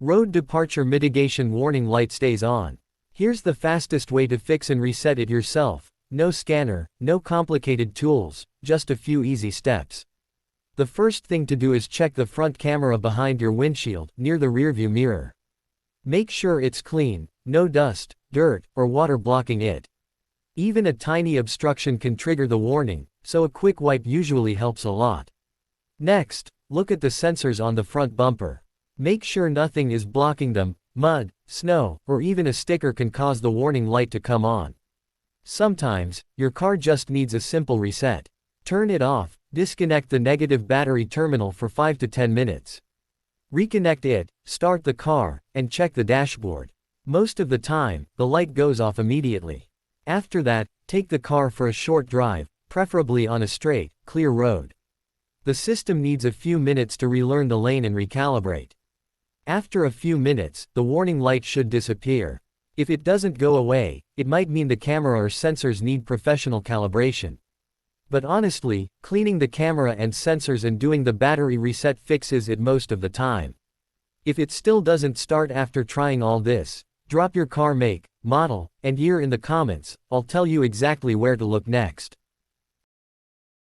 Road Departure Mitigation Warning Light stays on. Here's the fastest way to fix and reset it yourself. No scanner, no complicated tools, just a few easy steps. The first thing to do is check the front camera behind your windshield, near the rearview mirror. Make sure it's clean, no dust, dirt, or water blocking it. Even a tiny obstruction can trigger the warning, so a quick wipe usually helps a lot. Next, look at the sensors on the front bumper. Make sure nothing is blocking them. Mud, snow, or even a sticker can cause the warning light to come on. Sometimes, your car just needs a simple reset. Turn it off, disconnect the negative battery terminal for 5 to 10 minutes. Reconnect it, start the car, and check the dashboard. Most of the time, the light goes off immediately. After that, take the car for a short drive, preferably on a straight, clear road. The system needs a few minutes to relearn the lane and recalibrate. After a few minutes, the warning light should disappear. If it doesn't go away, it might mean the camera or sensors need professional calibration. But honestly, cleaning the camera and sensors and doing the battery reset fixes it most of the time. If it still doesn't start after trying all this, drop your car make, model, and year in the comments. I'll tell you exactly where to look next.